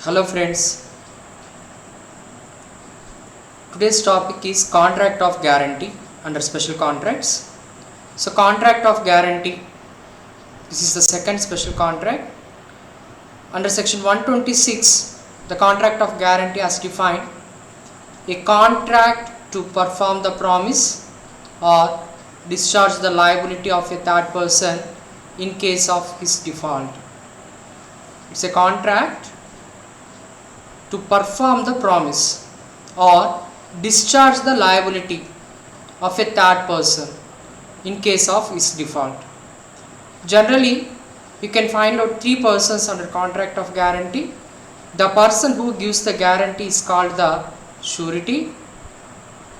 Hello friends, today's topic is contract of guarantee under special contracts. So contract of guarantee, this is the second special contract. Under section 126, the contract of guarantee as defined, a contract to perform the promise or discharge the liability of a third person in case of his default. It's a contract to perform the promise or discharge the liability of a third person in case of his default. Generally, you can find out three persons under contract of guarantee. The person who gives the guarantee is called the surety.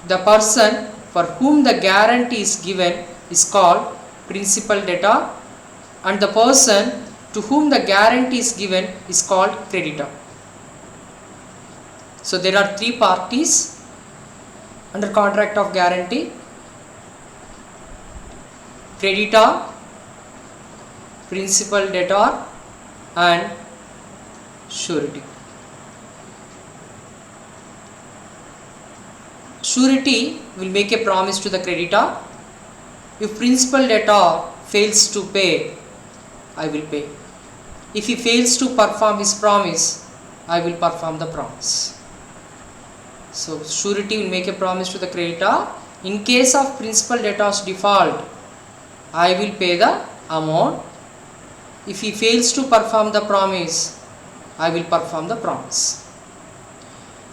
The person for whom the guarantee is given is called principal debtor, and the person to whom the guarantee is given is called creditor. So there are three parties under contract of guarantee: creditor, principal debtor, and surety. Surety will make a promise to the creditor. If principal debtor fails to pay, I will pay. If he fails to perform his promise, I will perform the promise. So surety will make a promise to the creditor. In case of principal debtor's default, I will pay the amount. If he fails to perform the promise, I will perform the promise.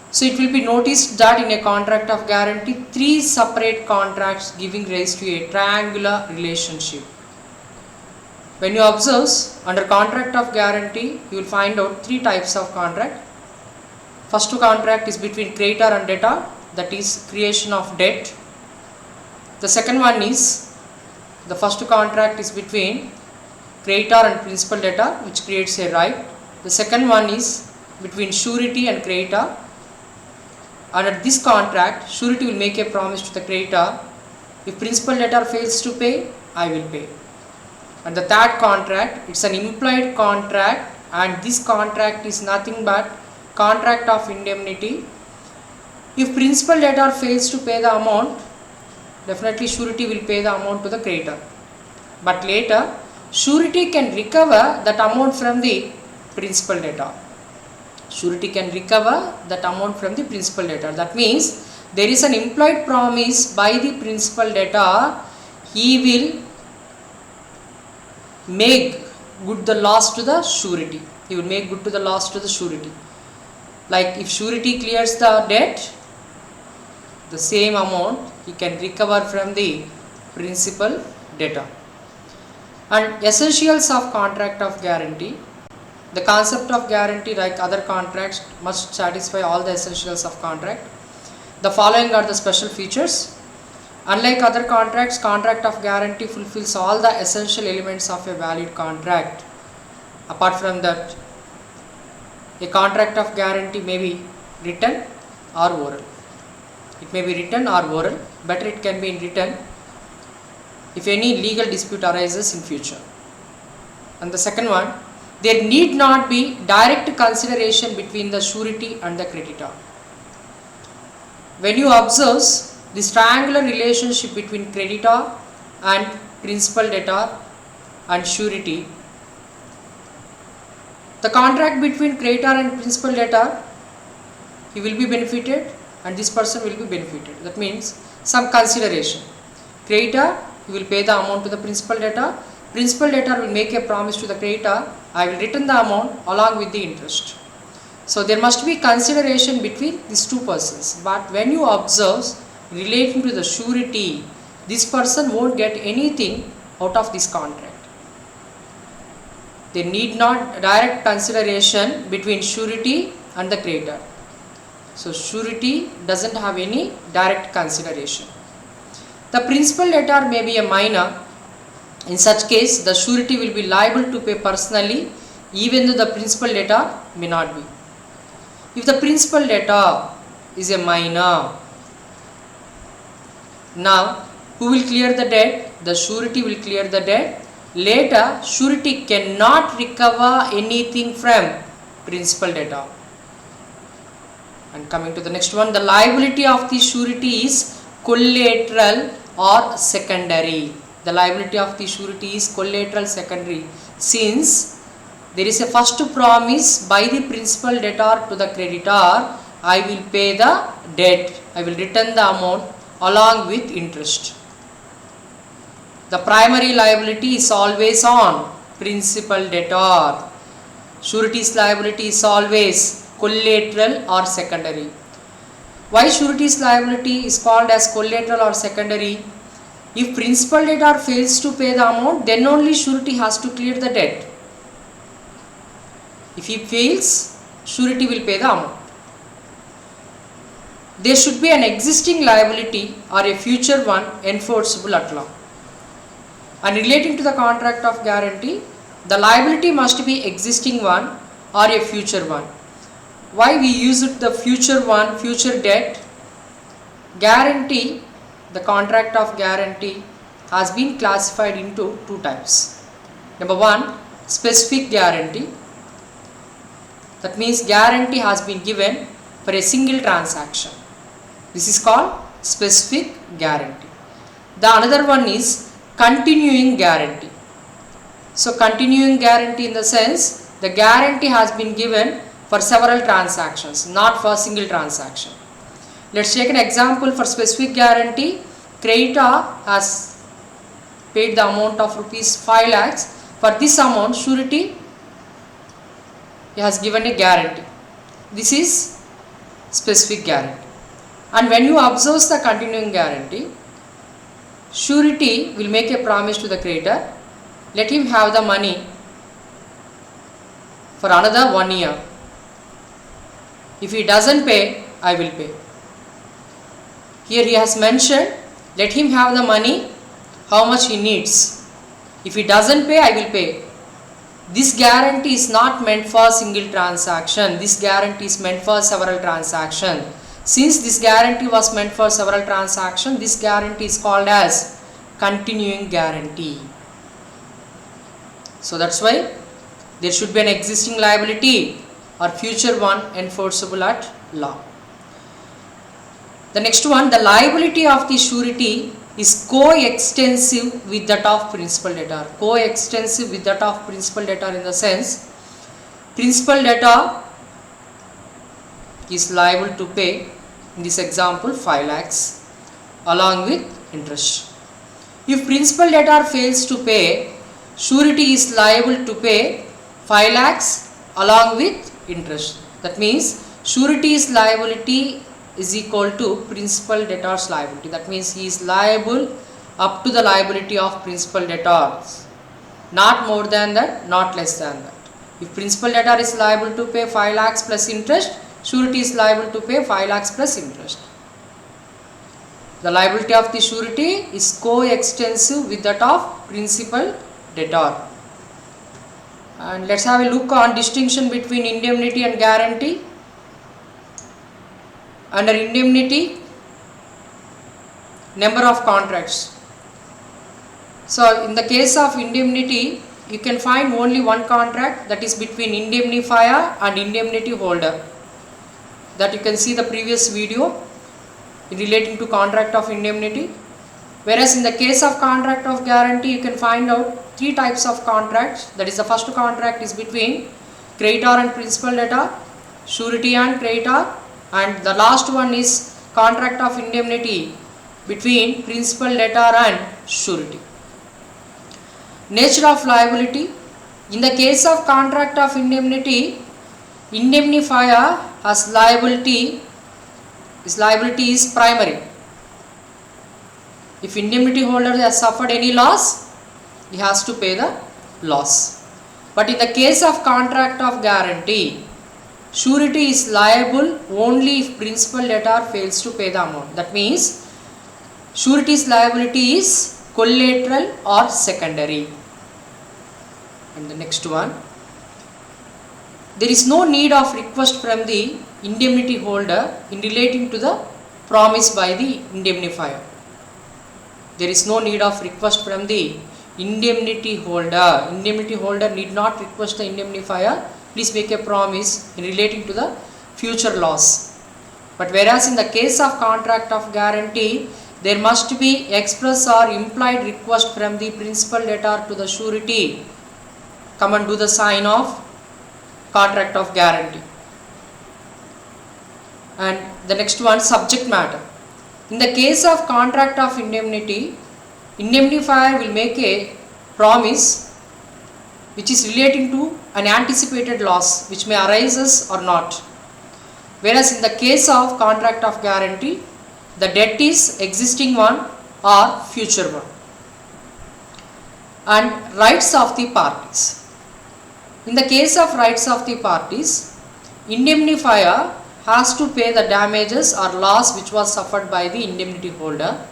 So it will be noticed that in a contract of guarantee, three separate contracts giving rise to a triangular relationship. When you observe under contract of guarantee, you will find out three types of contract. First contract is between creditor and debtor, that is creation of debt. The second one is, the first contract is between creditor and principal debtor, which creates a right. The second one is between surety and creditor. Under this contract, surety will make a promise to the creditor: if principal debtor fails to pay, I will pay. And the third contract, it's an implied contract, and this contract is nothing but contract of indemnity. If principal debtor fails to pay the amount, definitely surety will pay the amount to the creditor. But later, surety can recover that amount from the principal debtor. Surety can recover that amount from the principal debtor. That means there is an implied promise by the principal debtor. He will make good the loss to the surety. He will make good to the loss to the surety. Like if surety clears the debt, the same amount he can recover from the principal debtor. And essentials of contract of guarantee. The concept of guarantee, like other contracts, must satisfy all the essentials of contract. The following are the special features. Unlike other contracts, contract of guarantee fulfills all the essential elements of a valid contract. Apart from that, a contract of guarantee may be written or oral. It may be written or oral. Better it can be in written if any legal dispute arises in future. And the second one, there need not be direct consideration between the surety and the creditor. When you observe this triangular relationship between creditor and principal debtor and surety, the contract between creditor and principal debtor, he will be benefited and this person will be benefited. That means some consideration. Creditor, he will pay the amount to the principal debtor. Principal debtor will make a promise to the creditor: I will return the amount along with the interest. So there must be consideration between these two persons. But when you observe relating to the surety, this person won't get anything out of this contract. There need not direct consideration between surety and the creditor. So surety doesn't have any direct consideration. The principal debtor may be a minor. In such case, the surety will be liable to pay personally, even though the principal debtor may not be. If the principal debtor is a minor, now who will clear the debt? The surety will clear the debt. Later, surety cannot recover anything from principal debtor. And coming to the next one, the liability of the surety is collateral or secondary. The liability of the surety is collateral secondary, since there is a first promise by the principal debtor to the creditor, I will pay the debt, I will return the amount along with interest. The primary liability is always on principal debtor. Surety's liability is always collateral or secondary. Why surety's liability is called as collateral or secondary? If principal debtor fails to pay the amount, then only surety has to clear the debt. If he fails, surety will pay the amount. There should be an existing liability or a future one enforceable at law. And relating to the contract of guarantee, the liability must be existing one or a future one. Why we use it the future one, future debt? Guarantee, the contract of guarantee has been classified into two types. Number one, specific guarantee. That means guarantee has been given for a single transaction. This is called specific guarantee. The another one is continuing guarantee. So continuing guarantee in the sense the guarantee has been given for several transactions, not for a single transaction. Let's take an example for specific guarantee. Creditor has paid the amount of rupees 5 lakhs. For this amount, surety has given a guarantee. This is specific guarantee. And when you observe the continuing guarantee, surety will make a promise to the creditor, let him have the money for another 1 year. If he doesn't pay, I will pay. Here he has mentioned, let him have the money, how much he needs. If he doesn't pay, I will pay. This guarantee is not meant for single transaction. This guarantee is meant for several transactions. Since this guarantee was meant for several transactions, this guarantee is called as continuing guarantee. So that's why there should be an existing liability or future one enforceable at law. The next one, the liability of the surety is coextensive with that of principal debtor. Coextensive with that of principal debtor in the sense, principal debtor is liable to pay, in this example, 5 lakhs along with interest. If principal debtor fails to pay, surety is liable to pay 5 lakhs along with interest. That means surety's liability is equal to principal debtor's liability. That means he is liable up to the liability of principal debtors, not more than that, not less than that. If principal debtor is liable to pay 5 lakhs plus interest, surety is liable to pay 5 lakhs plus interest. The liability of the surety is coextensive with that of principal debtor. And let's have a look on distinction between indemnity and guarantee. Under indemnity, number of contracts. So in the case of indemnity, you can find only one contract, that is between indemnifier and indemnity holder. That you can see the previous video relating to contract of indemnity. Whereas in the case of contract of guarantee, you can find out 3 types of contracts. That is, the first contract is between creditor and principal debtor, surety and creditor, and the last one is contract of indemnity between principal debtor and surety. Nature of liability. In the case of contract of indemnity, indemnifier has liability. His liability is primary. If indemnity holder has suffered any loss, he has to pay the loss. But in the case of contract of guarantee, surety is liable only if principal debtor fails to pay the amount. That means surety's liability is collateral or secondary. And the next one, there is no need of request from the indemnity holder in relating to the promise by the indemnifier. There is no need of request from the indemnity holder. Indemnity holder need not request the indemnifier, please make a promise in relating to the future loss. But whereas in the case of contract of guarantee, there must be express or implied request from the principal debtor to the surety, come and do the sign of contract of guarantee. And the next one, subject matter. In the case of contract of indemnity, indemnifier will make a promise which is relating to an anticipated loss which may arise or not. Whereas in the case of contract of guarantee, the debt is existing one or future one. And rights of the parties. In the case of rights of the parties, indemnifier has to pay the damages or loss which was suffered by the indemnity holder,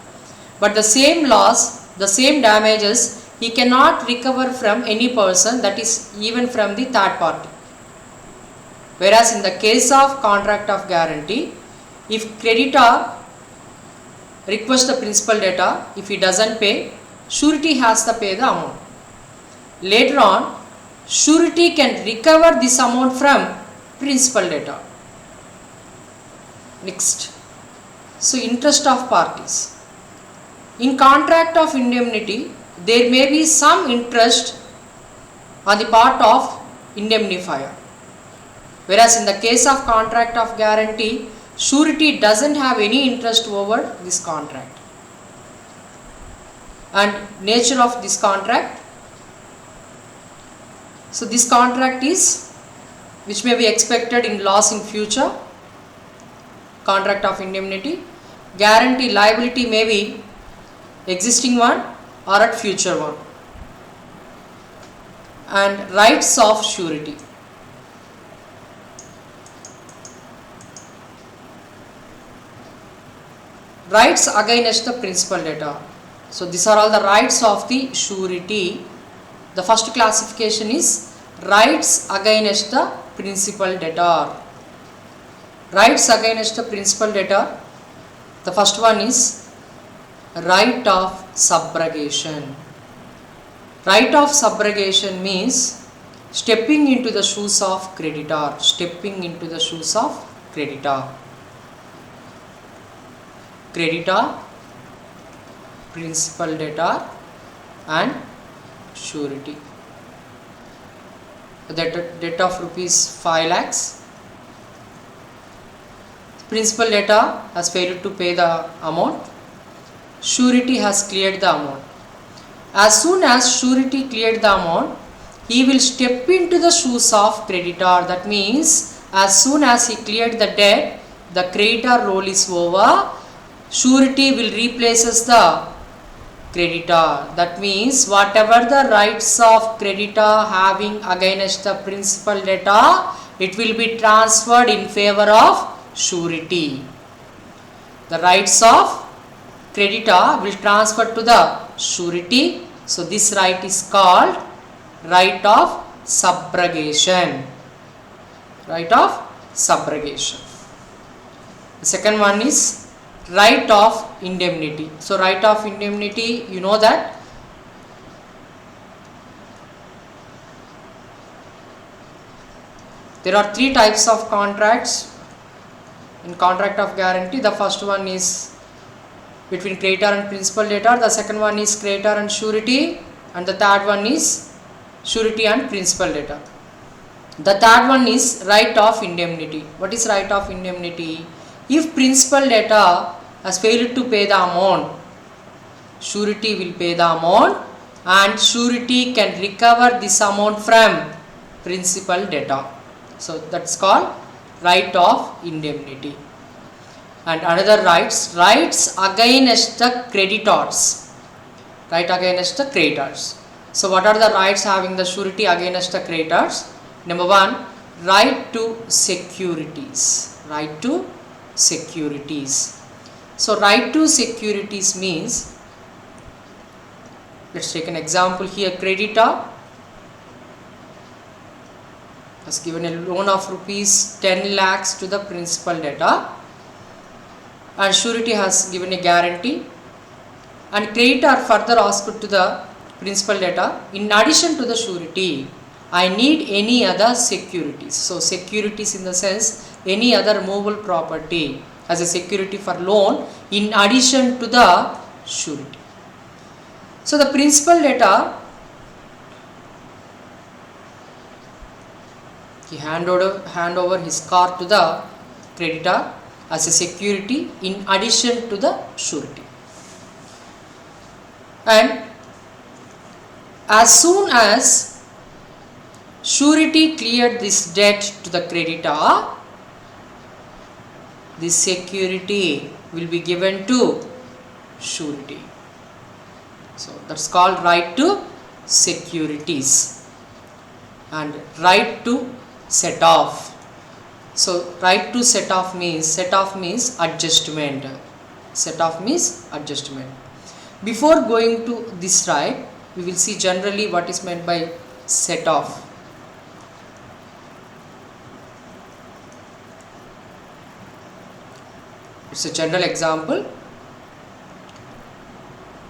but the same loss, the same damages, he cannot recover from any person, that is even from the third party. Whereas in the case of contract of guarantee, if creditor requests the principal debtor, if he doesn't pay, surety has to pay the amount. Later on, surety can recover this amount from principal debtor. Next, so interest of parties. In contract of indemnity, there may be some interest on the part of indemnifier. Whereas in the case of contract of guarantee, surety doesn't have any interest over this contract. And nature of this contract. So this contract is which may be expected in loss in future. Contract of indemnity. Guarantee liability may be existing one or at future one. And rights of surety. Rights against the principal debtor. So these are all the rights of the surety. The first classification is rights against the principal debtor. Rights against the principal debtor. The first one is right of subrogation. Right of subrogation means stepping into the shoes of creditor. Stepping into the shoes of creditor. Creditor, principal debtor and surety. The debt of rupees 5 lakhs. Principal debtor has failed to pay the amount. Surety has cleared the amount. As soon as surety cleared the amount, he will step into the shoes of creditor. That means as soon as he cleared the debt, the creditor role is over. Surety will replaces the creditor. That means whatever the rights of creditor having against the principal debtor, it will be transferred in favor of surety. The rights of creditor will transfer to the surety. So this right is called right of subrogation. Right of subrogation. The second one is right of indemnity. So right of indemnity, you know that there are three types of contracts in contract of guarantee. The first one is between creditor and principal debtor. The second one is creditor and surety, and the third one is surety and principal debtor. The third one is right of indemnity. What is right of indemnity? If principal debtor has failed to pay the amount, surety will pay the amount and surety can recover this amount from principal debtor. So that's called right of indemnity. And another rights against the creditors. Right against the creditors. So what are the rights having the surety against the creditors? Number one, right to securities. Right to securities. So right to securities means, let's take an example here. Creditor has given a loan of rupees 10 lakhs to the principal debtor, and surety has given a guarantee, and creditor further asked to the principal debtor, in addition to the surety, I need any other securities. So securities in the sense any other movable property. as a security for loan in addition to the surety. So the principal debtor, he hand over his car to the creditor as a security in addition to the surety. And as soon as surety cleared this debt to the creditor, this security will be given to surety. So that's called right to securities and right to set off. So right to set off means adjustment. Set off means adjustment. Before going to this right, we will see generally what is meant by set off. It's a general example.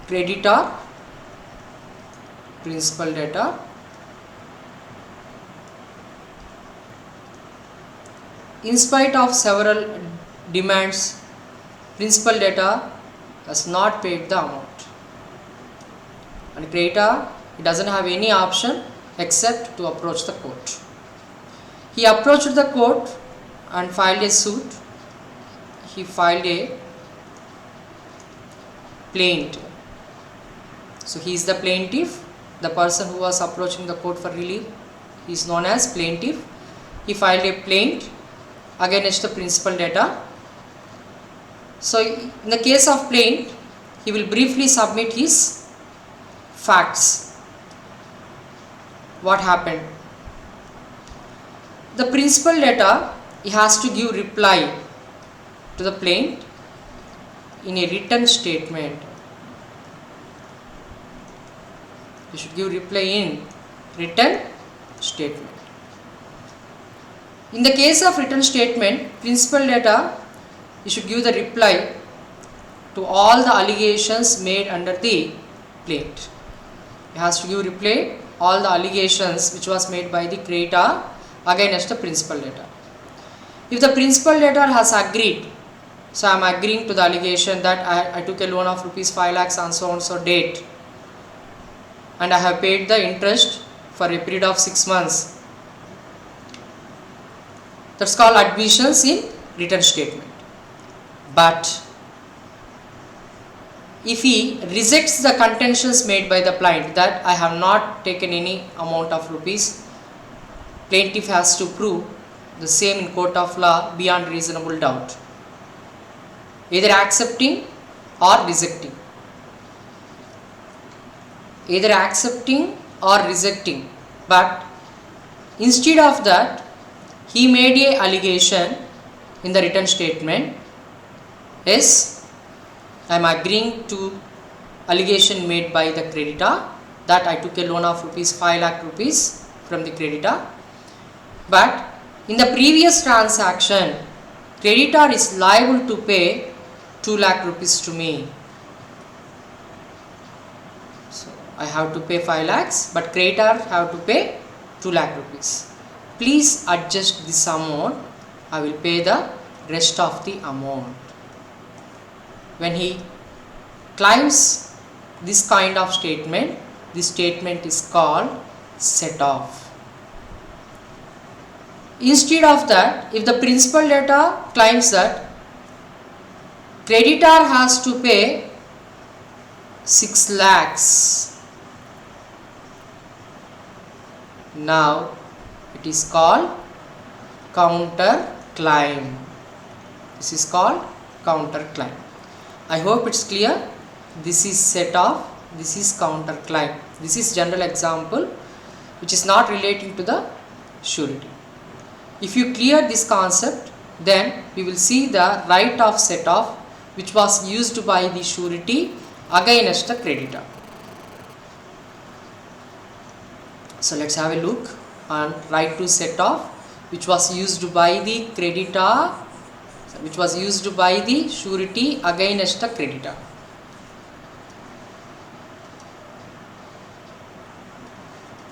Creditor, principal debtor, in spite of several demands, principal debtor has not paid the amount. And creditor, he doesn't have any option except to approach the court. He approached the court and filed a suit. He filed a plaint. So he is the plaintiff. The person who was approaching the court for relief is known as plaintiff. He filed a plaint against the principal debtor. So in the case of plaint, he will briefly submit his facts. What happened? The principal debtor, he has to give reply to the plaint in a written statement. You should give reply in written statement. In the case of written statement, principal debtor, you should give the reply to all the allegations made under the plaint. He has to give reply all the allegations which was made by the creditor against the principal debtor. If the principal debtor has agreed, so I am agreeing to the allegation that I took a loan of rupees 5 lakhs on so and so date, and I have paid the interest for a period of 6 months. That's called admissions in written statement. But if he rejects the contentions made by the plaintiff that I have not taken any amount of rupees, plaintiff has to prove the same in court of law beyond reasonable doubt, either accepting or rejecting. Either accepting or rejecting. But instead of that, he made a allegation in the written statement. Yes, I am agreeing to allegation made by the creditor that I took a loan of rupees 5 lakh rupees from the creditor. But in the previous transaction, creditor is liable to pay 2 lakh rupees to me. So I have to pay 5 lakhs, but creditor have to pay 2 lakh rupees. Please adjust this amount. I will pay the rest of the amount. When he claims this kind of statement, this statement is called set off. Instead of that, if the principal debtor claims that creditor has to pay 6 lakhs, now it is called counter claim. This is called counter claim. I hope it's clear. This is set off, this is counter claim. This is general example which is not relating to the surety. If you clear this concept, then we will see the right of set off which was used by the surety against the creditor. So let's have a look on right to set off which was used by the creditor, which was used by the surety against the creditor.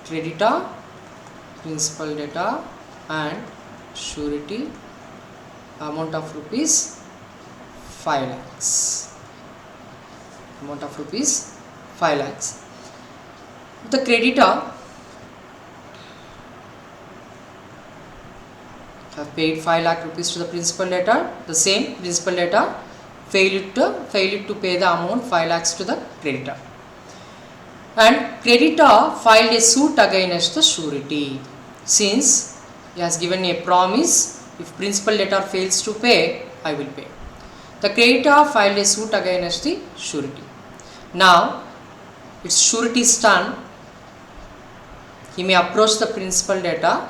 Creditor, principal debtor and surety, amount of rupees 5 lakhs. Amount of rupees 5 lakhs. The creditor have paid 5 lakh rupees to the principal debtor. The same principal debtor failed to pay the amount 5 lakhs to the creditor. And creditor filed a suit against the surety. Since he has given a promise, if principal debtor fails to pay, I will pay. The creditor filed a suit against the surety. Now, its surety is done. He may approach the principal debtor.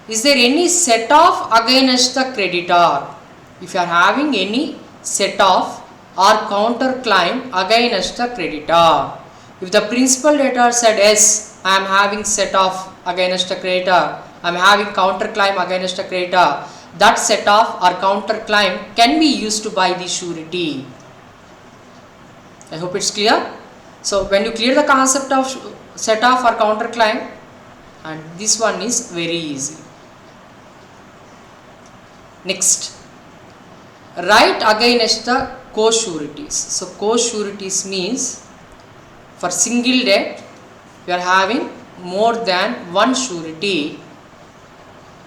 Is there any set off against the creditor? If you are having any set off or counter claim against the creditor. If the principal debtor said, yes, I am having set off against the creditor, I am having counter claim against the creditor, that set off or counter claim can be used by the surety. I hope it's clear. So when you clear the concept of set off or counter claim, and this one is very easy. Next, right against the co-sureties. So co-sureties means for single debt you are having more than one surety,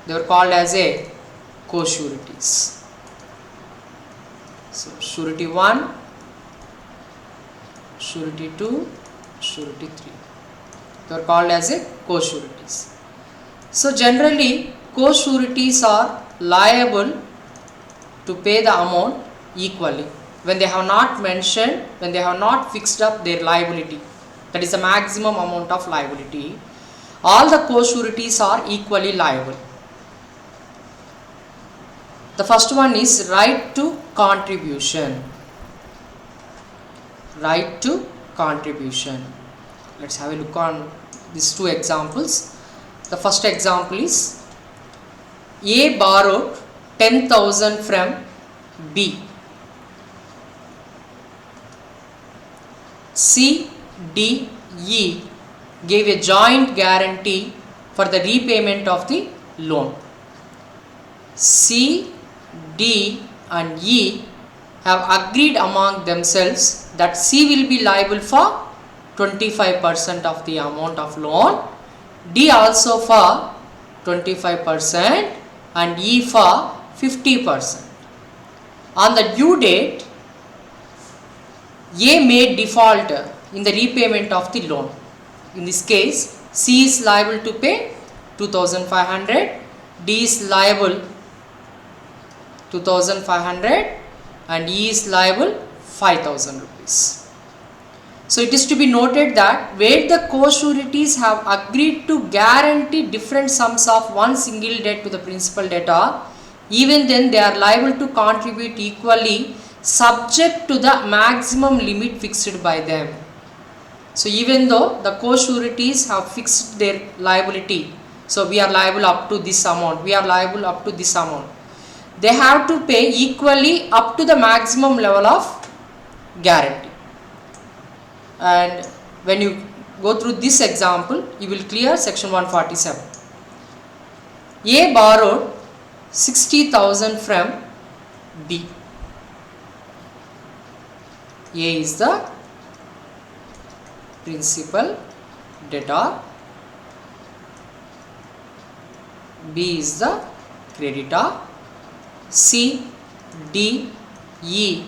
they were called as a co-sureties. So surety 1, surety 2, surety 3, they are called as a co-sureties. So generally co-sureties are liable to pay the amount equally when they have not mentioned, when they have not fixed up their liability, that is the maximum amount of liability, all the co-sureties are equally liable. The first one is right to contribution. Right to contribution. Let's have a look on these two examples. The first example is A borrowed 10,000 from B. C, D, E gave a joint guarantee for the repayment of the loan. C, D and E have agreed among themselves that C will be liable for 25% of the amount of loan, D also for 25% and E for 50%. On the due date, A may default in the repayment of the loan. In this case, C is liable to pay 2,500, D is liable 2,500 and E is liable 5,000 rupees. So it is to be noted that where the co-sureties have agreed to guarantee different sums of one single debt to the principal debtor, even then they are liable to contribute equally subject to the maximum limit fixed by them. So even though the co-sureties have fixed their liability, so we are liable up to this amount, we are liable up to this amount, they have to pay equally up to the maximum level of guarantee. And when you go through this example, you will clear section 147. A borrowed 60,000 from B. A is the principal debtor, B is the creditor, C, D, E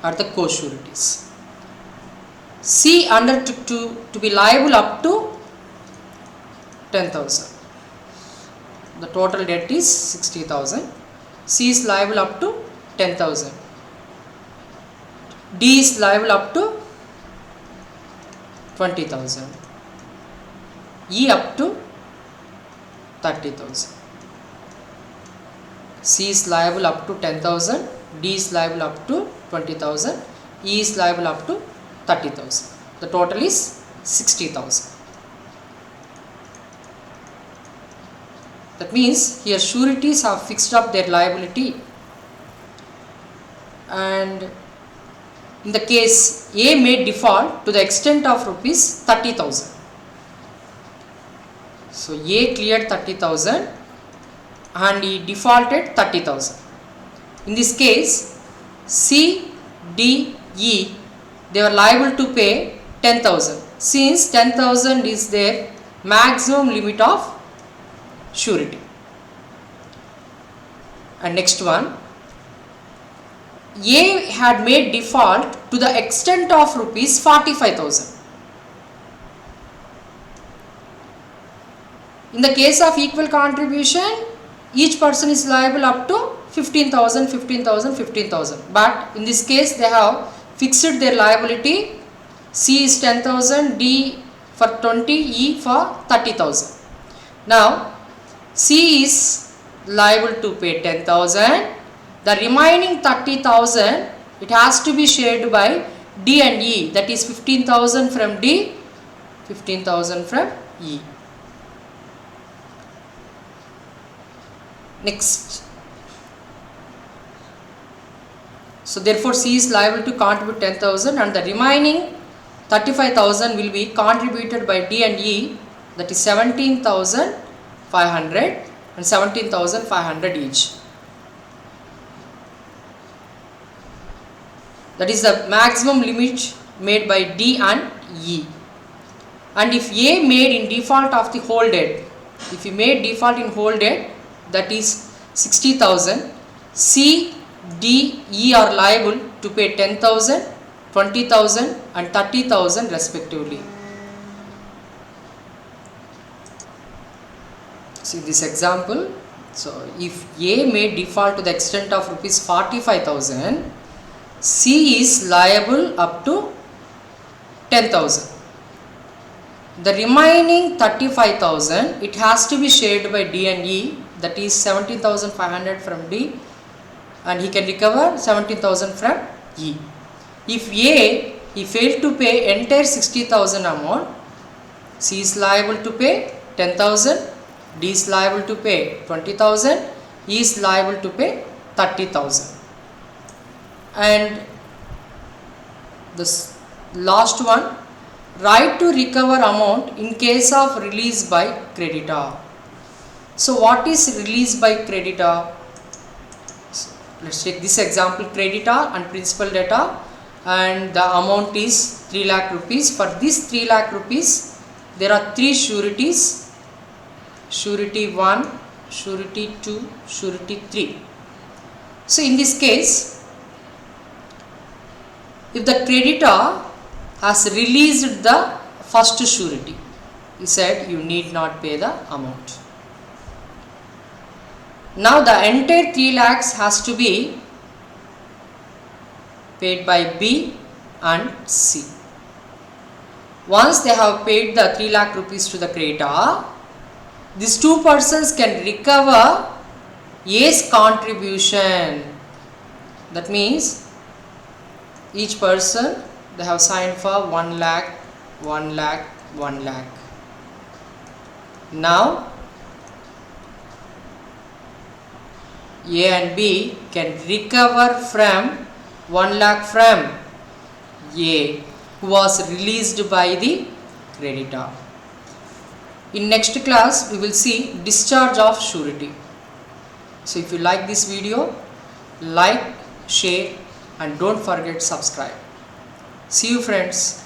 are the co-sureties. C undertook to be liable up to 10,000. The total debt is 60,000. C is liable up to 10,000. D is liable up to 20,000. E up to 30,000. C is liable up to 10,000. D is liable up to 20,000. E is liable up to 30,000. The total is 60,000. That means here sureties have fixed up their liability, and in the case A may default to the extent of rupees 30,000. So A cleared 30,000 and he defaulted 30,000. In this case, C, D, E, they are liable to pay 10,000, since 10,000 is their maximum limit of surety. And next one, A had made default to the extent of rupees 45,000. In the case of equal contribution, each person is liable up to 15,000, 15,000, 15,000. But in this case, they have fixed their liability. C is 10,000, D for 20, E for 30,000. Now, C is liable to pay 10,000. The remaining 30,000, it has to be shared by D and E. That is 15,000 from D, 15,000 from E. Next. So therefore C is liable to contribute 10,000 and the remaining 35,000 will be contributed by D and E, that is 17,500 and 17,500 each. That is the maximum limit made by D and E. And if A made in default of the whole debt, if he made default in whole debt, that is 60,000, C, D, E are liable to pay 10,000, 20,000 and 30,000 respectively. See this example. So if A made default to the extent of rupees 45,000, C is liable up to 10,000. The remaining 35,000, it has to be shared by D and E, that is 17,500 from D and he can recover 17,000 from E. If A, he failed to pay entire 60,000 amount, C is liable to pay 10,000, D is liable to pay 20,000, E is liable to pay 30,000. And this last one, right to recover amount in case of release by creditor. So what is release by creditor? So let's take this example, creditor and principal debtor, and the amount is 3 lakh rupees. For this 3 lakh rupees, there are 3 sureties: surety 1, surety 2, surety 3. So in this case, if the creditor has released the first surety, he said you need not pay the amount. Now the entire 3 lakhs has to be paid by B and C. Once they have paid the 3 lakh rupees to the creditor, these two persons can recover A's contribution. That means each person, they have signed for 1 lakh, 1 lakh, 1 lakh. Now A and B can recover from 1 lakh from A, who was released by the creditor. In next class, we will see discharge of surety. So if you like this video, like, share and don't forget subscribe. See you friends.